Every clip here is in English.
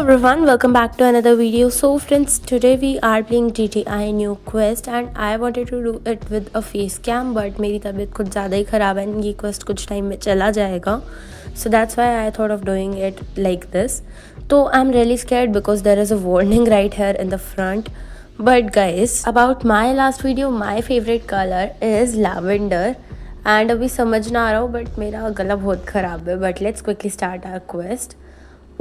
everyone, welcome back to another video. So friends, today we are playing GTA New Quest and I wanted to do it with a face cam but मेरी तबीयत कुछ ज़्यादा ही ख़राब है and ये quest कुछ time में चला जाएगा. So that's why I thought of doing it like this. So I'm really scared because there is a warning right here in the front. But guys, about my last video, my favorite color is lavender. And अभी समझ ना आ रहा हूँ but मेरा गला बहुत ख़राब है. But let's quickly start our quest.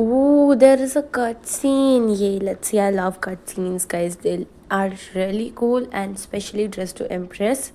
Ooh, there is a cutscene. Yay, let's see. I love cutscenes, guys. They are really cool, and especially Dress to Impress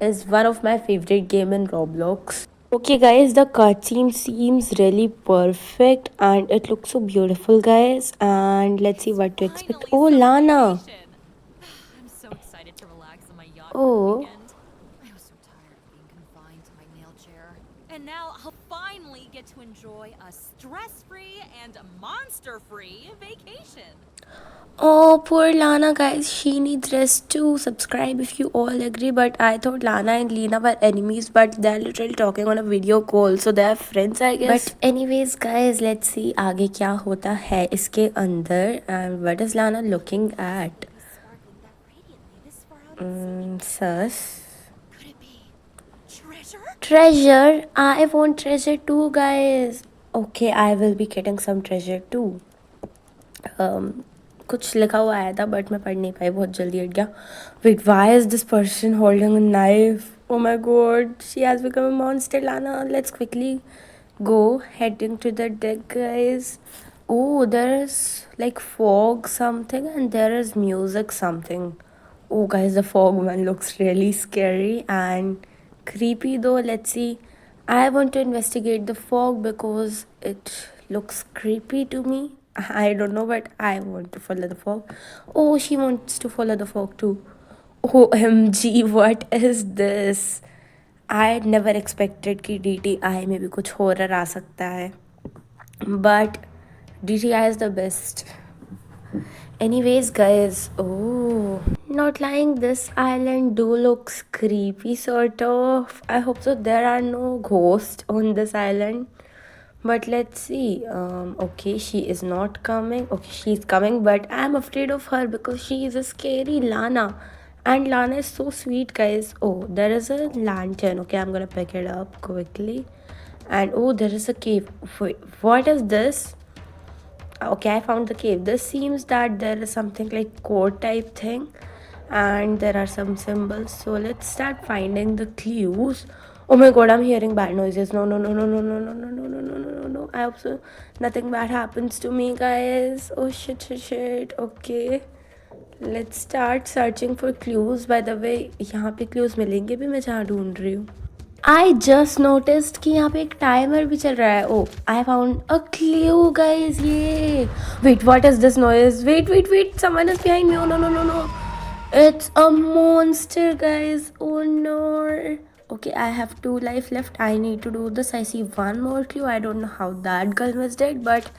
is one of my favorite game in Roblox. Okay, guys, the cutscene seems really perfect and it looks so beautiful, guys. And let's see what to expect. Oh, Lana. I'm so excited to relax on my yacht Oh. for the weekend. I was so tired of being confined to my nail chair. And now I'll finally get to enjoy a stress-free and monster-free vacation. Oh, poor Lana, guys. She needs rest too. Subscribe if you all agree. But I thought Lana and Lena were enemies, but they're literally talking on a video call, so they're friends, I guess. But anyways, guys, let's see आगे क्या होता है इसके अंदर. And what is Lana looking at? Sparkling that radiantly this far out at sea. Sus. Could it be treasure? Treasure. I want treasure too, guys. Okay, I will be getting some treasure too. कुछ लिखा हुआ आया था but मैं पढ़ नहीं पाई, बहुत जल्दी हट गया. Wait, why is this person holding a knife? Oh my god, she has become a monster. Lana, let's quickly go heading to the deck, guys. Oh, there is like fog something and there is music something. Oh guys, the fog one looks really scary and creepy though. Let's see. I want to investigate the fog because it looks creepy to me. I don't know, but I want to follow the fog. Oh, she wants to follow the fog too. OMG, what is this? I never expected कि DTI में भी कुछ horror आ सकता है. But DTI is the best. Anyways, guys, oh, not lying, this island do looks creepy sort of. I hope so there are no ghosts on this island. But let's see. Okay, she is not coming. Okay, she's coming, but I'm afraid of her because she is a scary Lana. And Lana is so sweet, guys. Oh, there is a lantern. Okay, I'm gonna pick it up quickly. And oh, there is a cave. Wait, what is this? Okay, I found the cave. This seems that there is something like code type thing. And there are some symbols. So let's start finding the clues. Oh my god, I'm hearing bad noises. No, no, no, no, no, no, no, no, no, no, no, no, no, no. I hope so nothing bad happens to me, guys. Oh shit, shit, shit. Okay. Let's start searching for clues. By the way, यहाँ पे clues मिलेंगे भी, मैं जहाँ ढूंढ रही हूँ. I just noticed कि यहाँ पे एक timer भी चल रहा है. Oh, I found a clue, guys. Yay! Wait, what is this noise? Wait, wait, wait. Someone is behind me. Oh no, no, no, no. It's a monster, guys. Oh no. Okay, I have 2 life left. I need to do this. I see one more clue. I don't know how that girl was dead, but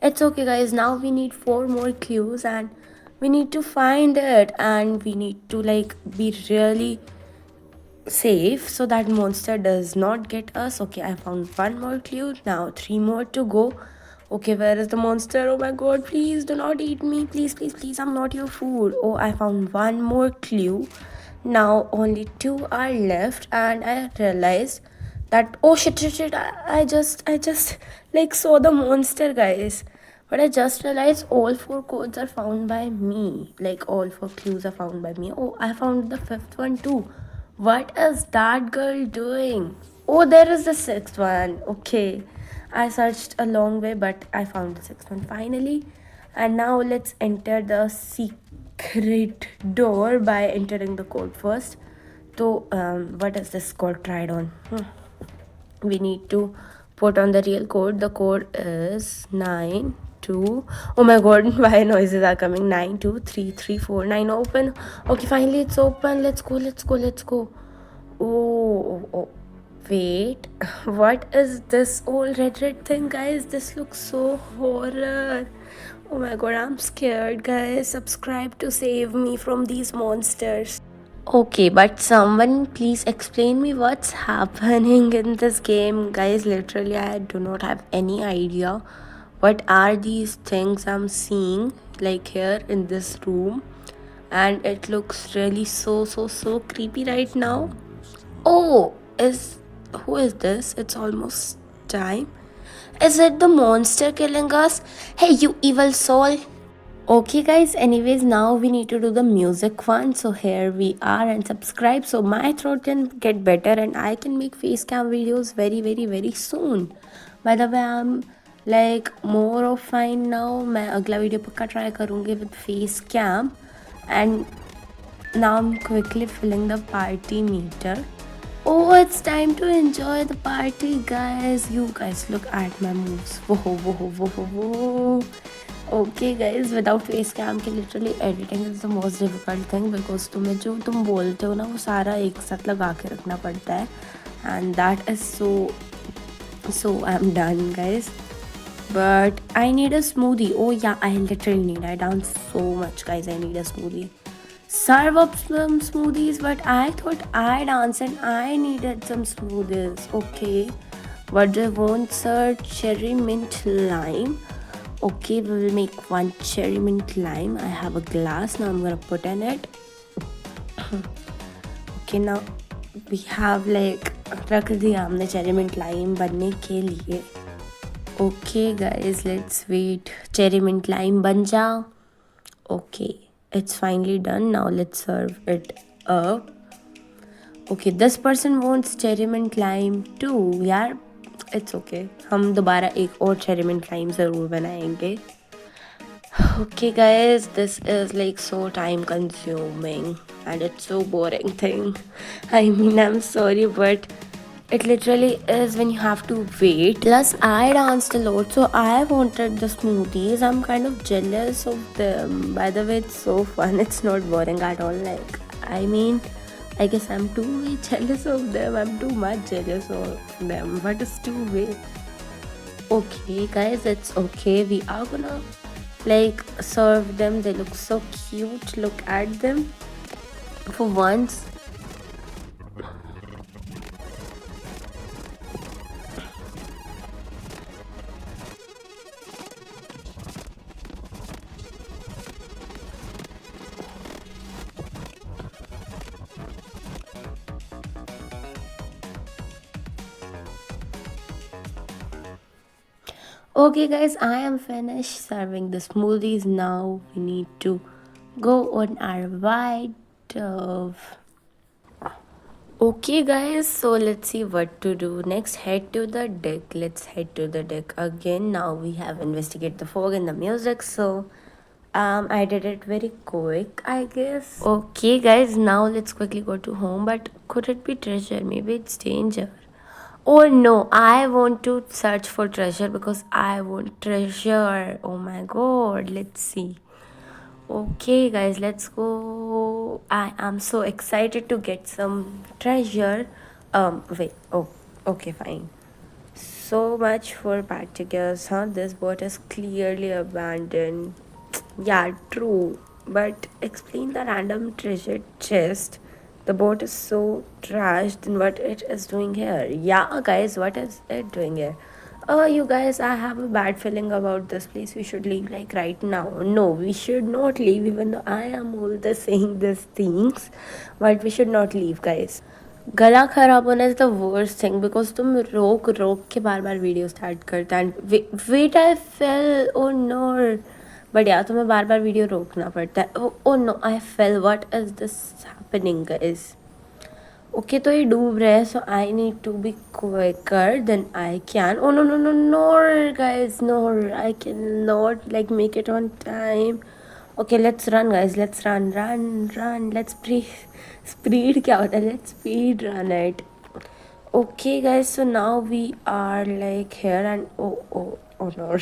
it's okay, guys. Now we need 4 more clues and we need to find it, and we need to like be really safe so that monster does not get us. Okay, I found one more clue. Now 3 more to go. Okay, where is the monster? Oh my god, please do not eat me. Please, please, please, I'm not your food. Oh, I found one more clue. Now only 2 are left, and I realized that, oh shit, shit, shit, I just like saw the monster, guys. But I just realized all 4 codes are found by me. Like all 4 clues are found by me. Oh, I found the 5th one too. What is that girl doing? Oh, there is the 6th one. Okay. I searched a long way, but I found the 6th one finally. And now let's enter the secret door by entering the code first. So, what is this code? Tried on. We need to put on the real code. The code is 9 2. Oh my god, why noises are coming? 92334 9. Open. Okay, finally it's open. Let's go, let's go, let's go. Oh, wait, what is this all red thing, guys? This looks so horror. Oh my god, I'm scared, guys. Subscribe to save me from these monsters. Okay, but someone please explain me what's happening in this game, guys. Literally, I do not have any idea What are these things I'm seeing like here in this room? And it looks really so creepy right now. Oh, is who is this? It's almost time. Is it the monster killing us? Hey, you evil soul! Okay, guys, anyways, now we need to do the music one. So, here we are, and subscribe so my throat can get better and I can make face cam videos very soon. By the way, I'm like more of fine now. मैं अगला video पक्का try करूँगी with face cam. And now I'm quickly filling the party meter. Oh, it's time to enjoy the party, guys. You guys look at my moves. Whoa. Okay, guys, without face cam के literally editing is the most difficult thing because तुम्हें जो तुम बोलते हो ना वो सारा एक साथ लगा के रखना पड़ता है and that is so I'm done, guys. But I need a smoothie. Oh yeah, I literally need. I dance so much, guys. I need a smoothie. Serve up some smoothies, but I thought I danced and I needed some smoothies. Okay, but they won't serve cherry mint lime. Okay, we will make one cherry mint lime. I have a glass now. I'm gonna put in it. Okay, now we have like रख दिया हमने cherry mint lime बनने के लिए. Okay, guys, let's wait. Cherry mint lime बन जाओ. Okay. It's finally done. Now let's serve it up. Okay, this person wants cherry mint lime too. यार it's okay. हम दोबारा एक और cherry mint lime ज़रूर बनाएंगे. Okay, guys, this is like so time consuming and it's so boring thing. I mean, I'm sorry, but it literally is when you have to wait. Plus, I danced a lot, so I wanted the smoothies. I'm kind of jealous of them. By the way, it's so fun. It's not boring at all. Like, I mean, I guess I'm too jealous of them. I'm too much jealous of them. But it's too way. Okay, guys, it's okay. We are gonna like serve them. They look so cute. Look at them. For once. Okay, guys, I am finished serving the smoothies. Now we need to go on our white dove. Okay, guys, so let's see what to do next. Head to the deck. Let's head to the deck again. Now we have investigate the fog and the music. So I did it very quick, I guess. Okay, guys, now let's quickly go to home. But could it be treasure? Maybe it's danger. Oh no, I want to search for treasure because I want treasure. Oh my god, let's see. Okay, guys, let's go. I am so excited to get some treasure. Wait. Oh, okay, fine. So much for particles, huh? This boat is clearly abandoned. Yeah, true. But explain the random treasure chest. The boat is so trashed, and what it is doing here? Yeah, guys, what is it doing here? Oh, you guys, I have a bad feeling about this place. We should leave like right now. No, we should not leave, even though I am all the saying these things. But we should not leave, guys. गला खराब होना is the worst thing because तुम रोक के बार video start करता and wait I fell oh no but यार तुम्हें बार वीडियो रोकना पड़ता है oh no I fell what is this happening guys okay तो ये डूब रहे हैं so I need to be quicker than I can oh no guys no I can not like make it on time Okay, let's run, guys. Let's run. Let's speed kya hota hai? Let's speed run it. Okay, guys. So now we are like here and oh no.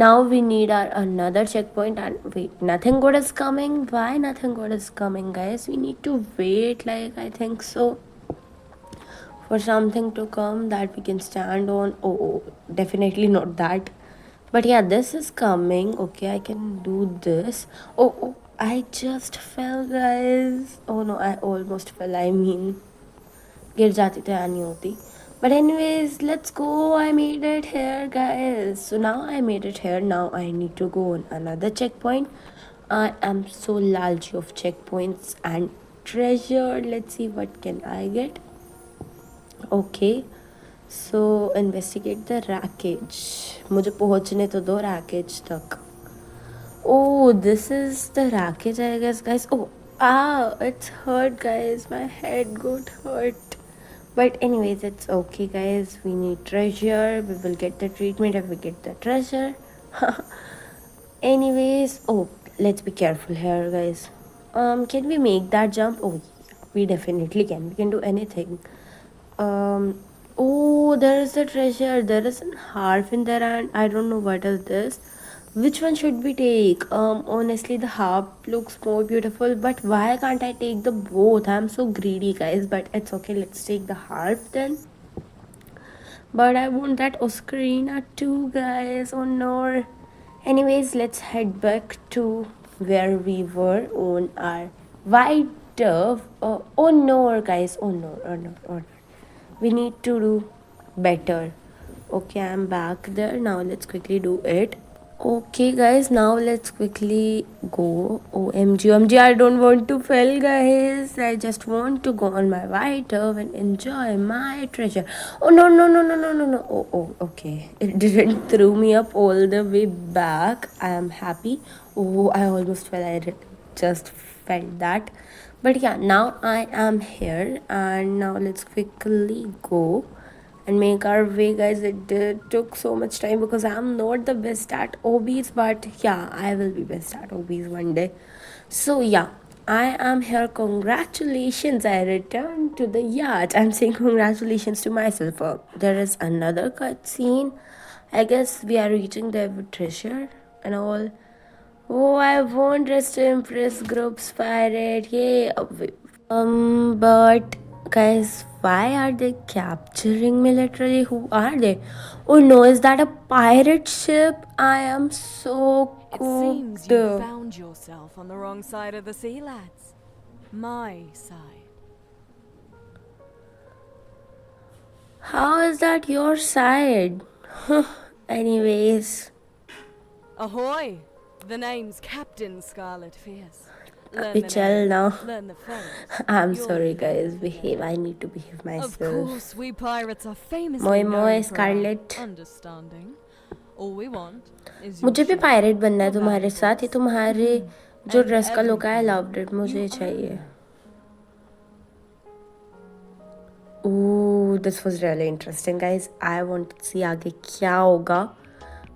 Now we need our another checkpoint and wait. Nothing good is coming. Why nothing good is coming, guys? We need to wait. Like I think so. For something to come that we can stand on. Oh, definitely not that. But yeah, this is coming. Okay, I can do this. Oh, I just fell, guys. Oh no, I almost fell. I mean, गिर जाती तो नहीं होती. But anyways, let's go. I made it here, guys. So now I made it here. Now I need to go on another checkpoint. I am so lalchi of checkpoints and treasure. Let's see what can I get. Okay. So investigate the wreckage. मुझे पहुंचने तो दो wreckage तक. Oh, this is the wreckage, I guess, guys. Oh, it's hurt, guys. My head got hurt. But anyways, it's okay, guys. We need treasure. We will get the treatment if we get the treasure. Anyways, oh, let's be careful here, guys. Can we make that jump? Oh, we definitely can. We can do anything. Oh, there is the treasure. There is a harp in there, and I don't know what is this. Which one should we take? Honestly, the harp looks more beautiful, but why can't I take the both? I'm so greedy, guys, but it's okay. Let's take the harp then. But I want that ocarina too, guys. Oh no. Anyways, let's head back to where we were on our white dove. Oh no, guys. Oh no, oh no, oh no. We need to do better. Okay, I'm back there. Now let's quickly do it. Okay, guys, now let's quickly go. OMG, I don't want to fail, guys. I just want to go on my white dove and enjoy my treasure. Oh, no, no, no, no, no, no, no. Oh, okay. It didn't throw me up all the way back. I am happy. Oh, I almost fell. Just felt that. But yeah, now I am here. And now let's quickly go and make our way, guys. It took so much time because I'm not the best at obs, but yeah, I will be best at obs one day. So yeah, I am here. Congratulations, I returned to the yacht. I'm saying congratulations to myself. There is another cutscene. I guess we are reaching the treasure and all. Oh, I won't just impress groups pirate. Yay. But guys, why are they capturing me literally? Who are they? Oh no, is that a pirate ship? I am so It cooked. seems you found yourself on the wrong side of the sea, lads. My side. How is that your side? Anyways, Ahoy! The name's Captain Scarlet Fierce. Learn we the chill name, now. learn the phrase. I'm You'll sorry, never guys. forget. Behave. I need to behave Of myself. course, we pirates are famously Moi known moi, for our Scarlet. understanding. All we want is your मुझे भी ship, pirate बनना है your तुम्हारे साथ. ये valuables, तुम्हारे जो and dress का लुक है, I everything loved it. मुझे you चाहिए. own. Ooh, this was really interesting, guys. I want to see आगे क्या होगा.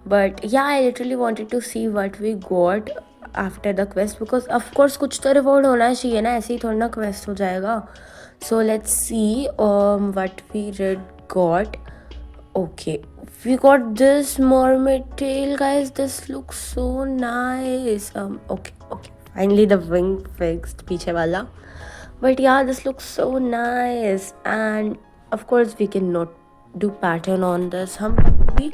But yeah, I literally wanted to see what we got after the quest, because of course कुछ तो reward होना चाहिए ना, ऐसे ही थोड़ा ना quest हो जाएगा. So let's see what we got. Okay, we got this mermaid tail, guys. This looks so nice. Okay, finally the wing fixed, पीछे वाला. But yeah, this looks so nice. And of course we cannot do pattern on this. हम भी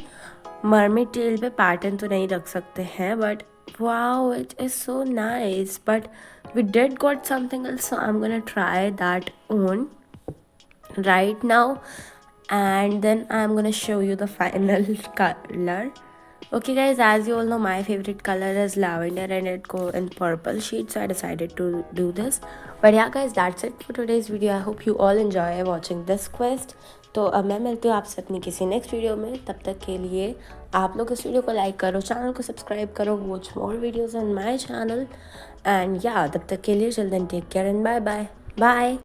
mermaid tail पे pattern तो नहीं रख सकते हैं, but wow, it is so nice. But we did got something else, so I'm gonna try that on right now, and then I'm gonna show you the final color. Okay, guys, as you all know, my favorite color is lavender and it go in purple shade, so I decided to do this. But yeah, guys, that's it for today's video. I hope you all enjoy watching this quest. तो अब मैं मिलती हूँ आपसे अपनी किसी next video में. तब तक के लिए आप लोग इस वीडियो को लाइक करो, चैनल को सब्सक्राइब करो, watch more videos on my channel. And yeah, तब तक के लिए chill then, take care and bye bye.